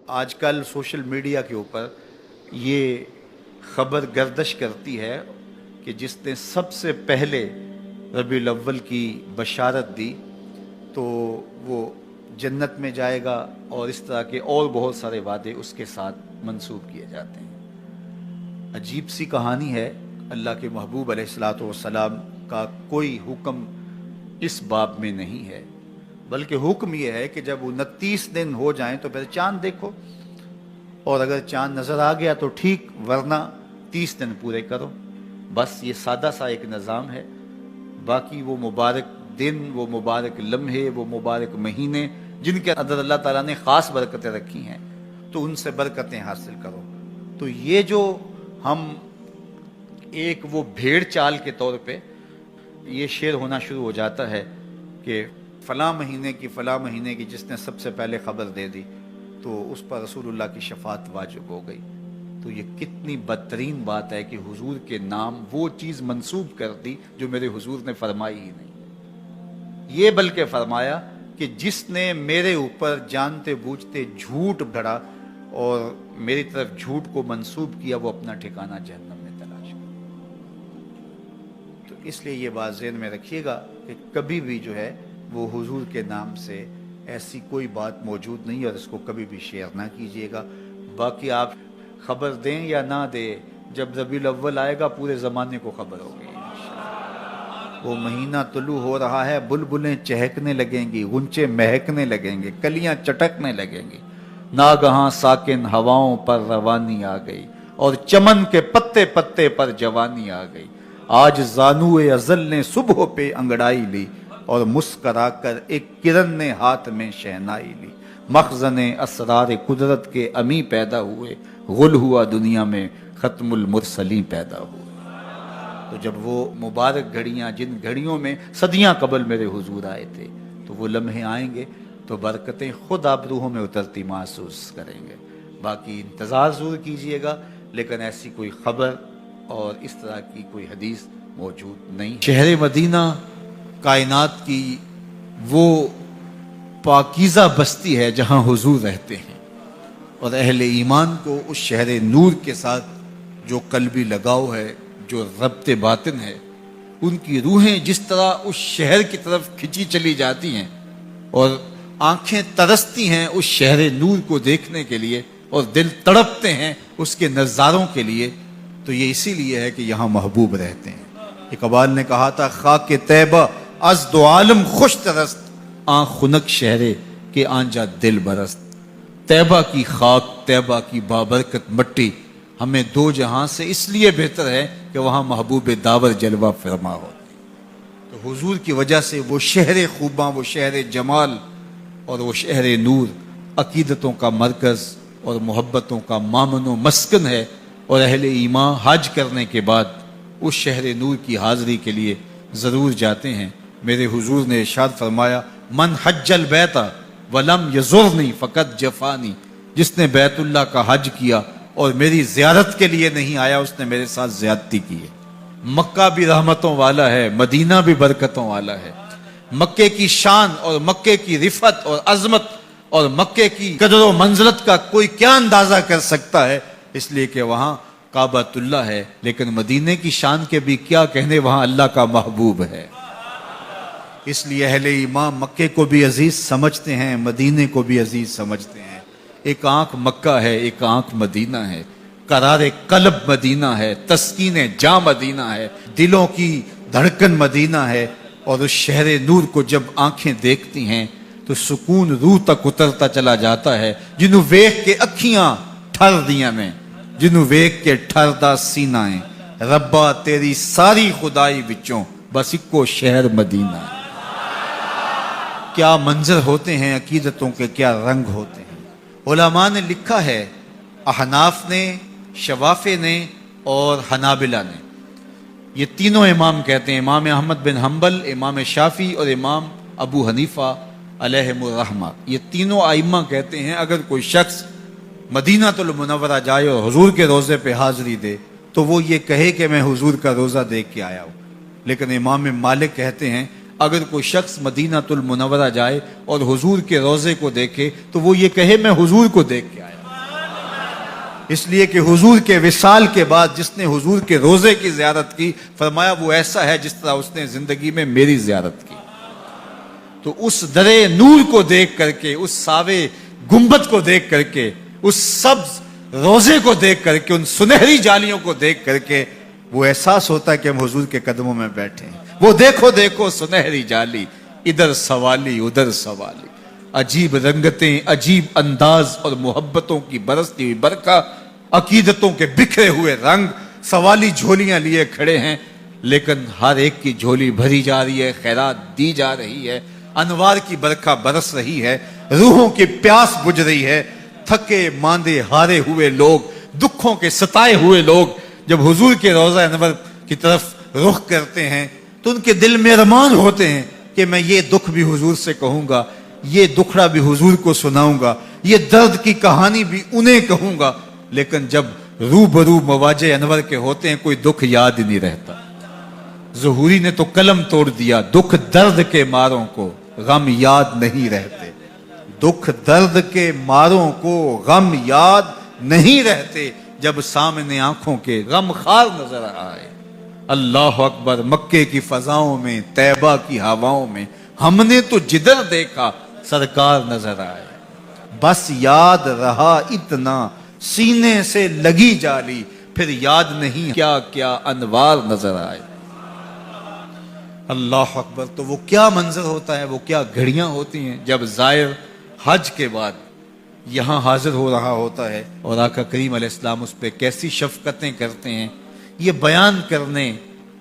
آج کل social media کے اوپر یہ خبر گردش کرتی ہے کہ جس نے سب سے پہلے ربیع الاول کی بشارت دی تو وہ جنت میں جائے گا، اور اس طرح کے اور بہت سارے وعدے اس کے ساتھ منسوب کیے جاتے ہیں۔ عجیب سی کہانی ہے۔ اللہ کے محبوب علیہ الصلوۃ والسلام کا کوئی حکم اس باب میں نہیں ہے، بلکہ حکم یہ ہے کہ جب 29 دن ہو جائیں تو پھر چاند دیکھو، اور اگر چاند نظر آ گیا تو ٹھیک، ورنہ 30 دن پورے کرو۔ بس یہ سادہ سا ایک نظام ہے۔ باقی وہ مبارک دن، وہ مبارک لمحے، وہ مبارک مہینے جن کے اندر اللہ تعالیٰ نے خاص برکتیں رکھی ہیں، تو ان سے برکتیں حاصل کرو۔ تو یہ جو ہم ایک وہ بھیڑ چال کے طور پہ یہ شعر ہونا شروع ہو جاتا ہے کہ فلاں مہینے کی جس نے سب سے پہلے خبر دے دی تو اس پر رسول اللہ کی شفاعت واجب ہو گئی۔ تو یہ کتنی بدترین بات ہے کہ حضور کے نام وہ چیز منسوب کر دی جو میرے حضور نے فرمائی ہی نہیں۔ یہ بلکہ فرمایا کہ جس نے میرے اوپر جانتے بوجھتے جھوٹ گھڑا اور میری طرف جھوٹ کو منسوب کیا، وہ اپنا ٹھکانہ جہنم میں تلاش کرے۔ تو اس لیے یہ بات ذہن میں رکھیے گا کہ کبھی بھی جو ہے وہ حضور کے نام سے ایسی کوئی بات موجود نہیں، اور اس کو کبھی بھی شیئر نہ کیجیے گا۔ باقی آپ خبر دیں یا نہ دیں، جب ربیع الاول آئے گا پورے زمانے کو خبر ہوگی۔ وہ مہینہ طلوع ہو رہا ہے، بلبلیں چہکنے لگیں گی، غنچے مہکنے لگیں گے، کلیاں چٹکنے لگیں گی، ناگہاں ساکن ہواؤں پر روانی آ گئی، اور چمن کے پتے پتے پر جوانی آ گئی۔ آج زانوئے ازل نے صبح پہ انگڑائی لی، اور مسکرا کر ایک کرن نے ہاتھ میں شہنائی لی۔ مخزن اسرار قدرت کے امی پیدا ہوئے، غل ہوا دنیا میں ختم المرسلین پیدا ہوئے۔ تو جب وہ مبارک گھڑیاں، جن گھڑیوں میں صدیاں قبل میرے حضور آئے تھے، تو وہ لمحے آئیں گے تو برکتیں خود آپ روحوں میں اترتی محسوس کریں گے۔ باقی انتظار ضرور کیجئے گا، لیکن ایسی کوئی خبر اور اس طرح کی کوئی حدیث موجود نہیں۔ شہر مدینہ کائنات کی وہ پاکیزہ بستی ہے جہاں حضور رہتے ہیں، اور اہل ایمان کو اس شہر نور کے ساتھ جو قلبی لگاؤ ہے، جو ربط باطن ہے، ان کی روحیں جس طرح اس شہر کی طرف کھچی چلی جاتی ہیں، اور آنکھیں ترستی ہیں اس شہر نور کو دیکھنے کے لیے، اور دل تڑپتے ہیں اس کے نظاروں کے لیے، تو یہ اسی لیے ہے کہ یہاں محبوب رہتے ہیں۔ اقبال نے کہا تھا، خاک طیبہ از دو عالم خوش ترست، آن خنک شہرے کے آنجا دل برست۔ طیبہ کی خاک، طیبہ کی بابرکت مٹی ہمیں دو جہاں سے اس لیے بہتر ہے کہ وہاں محبوب داور جلوہ فرما ہو۔ تو حضور کی وجہ سے وہ شہر خوباں، وہ شہر جمال اور وہ شہر نور عقیدتوں کا مرکز اور محبتوں کا مامن و مسکن ہے، اور اہل ایمان حج کرنے کے بعد اس شہر نور کی حاضری کے لیے ضرور جاتے ہیں۔ میرے حضور نے ارشاد فرمایا، من حج البیت ولم یزرنی فقط جفانی، جس نے بیت اللہ کا حج کیا اور میری زیارت کے لیے نہیں آیا، اس نے میرے ساتھ زیادتی کی ہے۔ مکہ بھی رحمتوں والا ہے، مدینہ بھی برکتوں والا ہے۔ مکے کی شان اور مکے کی رفعت اور عظمت اور مکے کی قدر و منزلت کا کوئی کیا اندازہ کر سکتا ہے، اس لیے کہ وہاں کعبۃ اللہ ہے، لیکن مدینے کی شان کے بھی کیا کہنے، وہاں اللہ کا محبوب ہے۔ اس لیے اہل ایمان مکے کو بھی عزیز سمجھتے ہیں، مدینے کو بھی عزیز سمجھتے ہیں۔ ایک آنکھ مکہ ہے، ایک آنکھ مدینہ ہے، قرار قلب مدینہ ہے، تسکین جاں مدینہ ہے، دلوں کی دھڑکن مدینہ ہے، اور اس شہر نور کو جب آنکھیں دیکھتی ہیں تو سکون روح تک اترتا چلا جاتا ہے۔ جنوں ویکھ کے اکھیاں ٹھر دیاں نے، جنوں ویکھ کے ٹھردا سینہ ہے، ربا تیری ساری خدائی وچوں بس اکو شہر مدینہ ہے۔ کیا منظر ہوتے ہیں عقیدتوں کے، کیا رنگ ہوتے ہیں۔ علماء نے لکھا ہے، احناف نے، شوافع نے اور حنابلہ نے، یہ تینوں امام کہتے ہیں، امام احمد بن حنبل، امام شافعی اور امام ابو حنیفہ علیہم الرحمہ، یہ تینوں ائمہ کہتے ہیں اگر کوئی شخص مدینہ المنورہ جائے اور حضور کے روضے پہ حاضری دے تو وہ یہ کہے کہ میں حضور کا روزہ دیکھ کے آیا ہوں۔ لیکن امام مالک کہتے ہیں اگر کوئی شخص مدینہ المنورہ جائے اور حضور کے روضے کو دیکھے تو وہ یہ کہے میں حضور کو دیکھ کے آیا۔ اس لیے کہ حضور کے وصال کے بعد جس نے حضور کے روزے کی زیارت کی، فرمایا وہ ایسا ہے جس طرح اس نے زندگی میں میری زیارت کی۔ تو اس درے نور کو دیکھ کر کے، اس ساوے گنبد کو دیکھ کر کے، اس سبز روزے کو دیکھ کر کے، ان سنہری جالیوں کو دیکھ کر کے وہ احساس ہوتا ہے کہ ہم حضور کے قدموں میں بیٹھے ہیں۔ وہ دیکھو دیکھو سنہری جالی، ادھر سوالی ادھر سوالی، عجیب رنگتیں، عجیب انداز اور محبتوں کی برستی ہوئی برکھا، عقیدتوں کے بکھرے ہوئے رنگ، سوالی جھولیاں لیے کھڑے ہیں، لیکن ہر ایک کی جھولی بھری جا رہی ہے، خیرات دی جا رہی ہے، انوار کی برکھا برس رہی ہے، روحوں کی پیاس بجھ رہی ہے۔ تھکے ماندے ہارے ہوئے لوگ، دکھوں کے ستائے ہوئے لوگ جب حضور کے روضہ انور کی طرف رخ کرتے ہیں تو ان کے دل میں ارمان ہوتے ہیں کہ میں یہ دکھ بھی حضور سے کہوں گا، یہ دکھڑا بھی حضور کو سناؤں گا، یہ درد کی کہانی بھی انہیں کہوں گا۔ لیکن جب روبرو مواجہ انور کے ہوتے ہیں کوئی دکھ یاد ہی نہیں رہتا۔ ظہوری نے تو قلم توڑ دیا، دکھ درد کے ماروں کو غم یاد نہیں رہتے، دکھ درد کے ماروں کو غم یاد نہیں رہتے، جب سامنے آنکھوں کے غم خار نظر آئے۔ اللہ اکبر، مکے کی فضاؤں میں، طیبہ کی ہواؤں میں ہم نے تو جدھر دیکھا سرکار نظر آئے، بس یاد رہا اتنا سینے سے لگی جالی، پھر یاد نہیں کیا کیا انوار نظر آئے۔ اللہ اکبر، تو وہ کیا منظر ہوتا ہے، وہ کیا گھڑیاں ہوتی ہیں جب زائر حج کے بعد یہاں حاضر ہو رہا ہوتا ہے اور آقا کریم علیہ السلام اس پہ کیسی شفقتیں کرتے ہیں۔ یہ بیان کرنے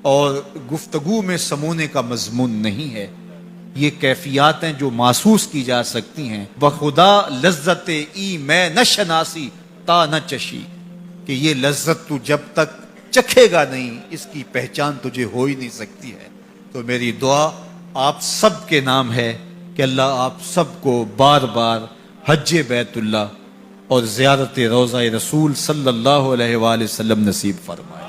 اور گفتگو میں سمونے کا مضمون نہیں ہے، یہ کیفیات ہیں جو محسوس کی جا سکتی ہیں۔ بخدا لذت ای میں نہ شناسی تا نہ چشی، کہ یہ لذت تو جب تک چکھے گا نہیں اس کی پہچان تجھے ہو ہی نہیں سکتی ہے۔ تو میری دعا آپ سب کے نام ہے کہ اللہ آپ سب کو بار بار حج بیت اللہ اور زیارت روضہ رسول صلی اللہ علیہ وآلہ وسلم نصیب فرمائے۔